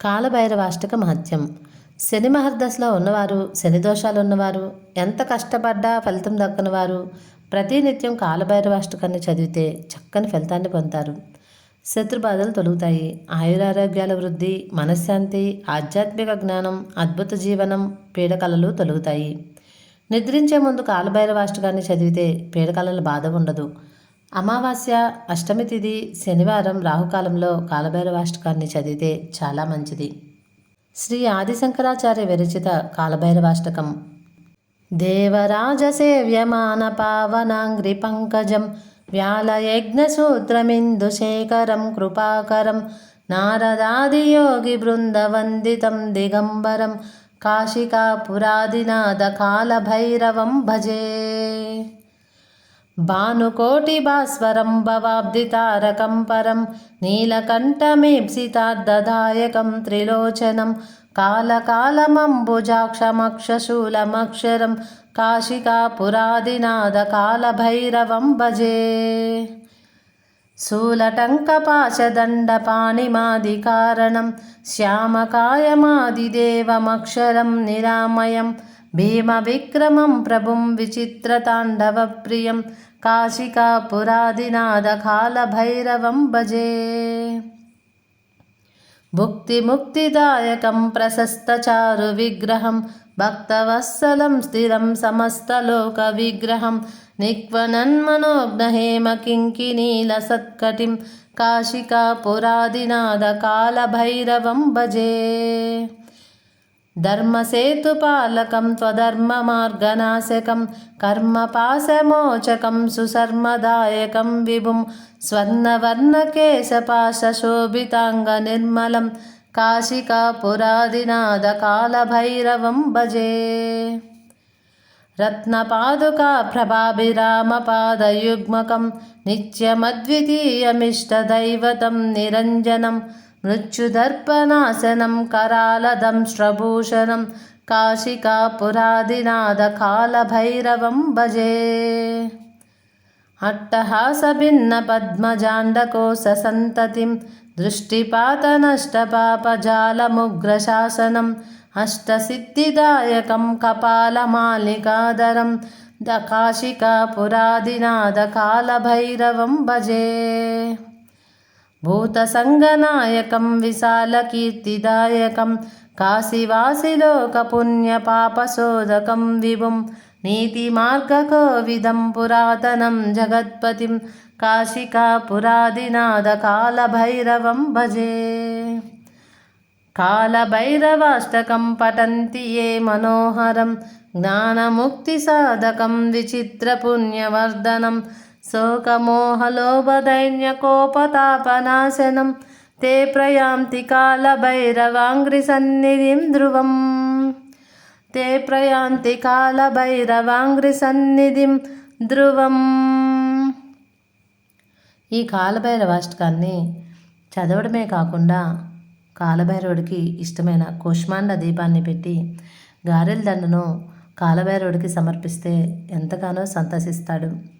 కాలభైరవాష్టక మహత్యం. శని మహర్దశలో ఉన్నవారు, శని దోషాలు ఉన్నవారు, ఎంత కష్టపడ్డా ఫలితం దక్కనివారు ప్రతినిత్యం కాలభైరవాష్టకాన్ని చదివితే చక్కని ఫలితాన్ని పొందుతారు. శత్రుబాధలు తొలుగుతాయి. ఆయురారోగ్యాల వృద్ధి, మనశ్శాంతి, ఆధ్యాత్మిక జ్ఞానం, అద్భుత జీవనం, పీడకలలు తొలుగుతాయి. నిద్రించే ముందు కాలభైరవాష్టకాన్ని చదివితే పీడకలల బాధ ఉండదు. అమావాస్య, అష్టమి తిథి, శనివారం, రాహుకాలంలో కాలభైరవాష్టకాన్ని చదివితే చాలా మంచిది. శ్రీ ఆదిశంకరాచార్య విరచిత కాలభైరవాష్టకం. దేవరాజసేవ్యమాన పావనాంగ్రి పంకజం వ్యాలయజ్ఞసూత్రమిందుశేఖరం కృపాకరం నారదాదియోగి బృందవందితం దిగంబరం కాశికాపురాదినాథ కాలభైరవం భజే. భానుకోటి భాస్వరం భవాబ్దితారకం పరం నీలకంఠమీప్సితార్థదాయకం త్రిలోచనం కాలకాలమంబుజాక్షమక్షశూలమక్షరం కాశికాపురాదినాథ కాలభైరవం భజే. శూలటంకపాశదండపాణిమాదికారణం శ్యామకాయమాదిదేవమక్షరం నిరామయం భీమవిక్రమం ప్రభుం విచిత్రతాండవప్రియం కాశికాపురాదినాథ కాలభైరవం భజే. భుక్తిముక్తిదాయకం ప్రశస్తచారు విగ్రహం భక్తవత్సలం స్థిరం సమస్తలోక విగ్రహం నిక్వనన్మనోజ్ఞహేమ కింకినీలసత్కటిం కాశికాపురాదినాథ కాలభైరవం భజే. ధర్మసేతుపాలకం త్వధర్మమార్గనాశకం కర్మపాశమోచకం సుశర్మదాయకం విభుం స్వర్ణవర్ణకేశపాశోభితాంగనిర్మలం కాశికాపురాదినాథ కాలభైరవం భజే. రత్నపాదుకా ప్రభాభిరామపాదయుగ్మకం నిత్యమద్వితీయమిష్టదైవతం నిరంజనం మృత్యుదర్పనాశనం करालदंष्ट्रभूषणं काशिकापुरादिनाथ कालभैरवं भजे. अट्टहासभिन्नपद्मजाण्डकोशसन्ततिं दृष्टिपातनष्टपापजालमुग्रशासनम् अष्टसिद्धिदायकं कपालमालिकाधरं काशिकापुरादिनाथ कालभैरवं भजे. भूतसङ्गनायकं विशालकीर्तिदायकं काशीवासिलोकपुण्यपापशोधकं विभुं नीतिमार्गकोविदं पुरातनं जगत्पतिं काशिकापुरादिनाथ कालभैरवं भजे. कालभैरवाष्टकं पठन्ति ये मनोहरं ज्ञानमुक्तिसाधकं विचित्रपुण्यवर्धनं शोकमोहलोभदैन्यकोपतापनाशनं ते प्रयान्ति कालभैरवाङ्घ्रिसन्निधिं ध्रुवं ते प्रयान्ति కాలభైరవాంఘ్రిసన్నిధిం ధ్రువం. ఈ కాలభైరవాష్టకాన్ని చదవడమే కాకుండా కాలభైరవుడికి ఇష్టమైన కూష్మాండ దీపాన్ని పెట్టి గారెల దండను కాలభైరవుడికి సమర్పిస్తే ఎంతగానో సంతసిస్తాడు.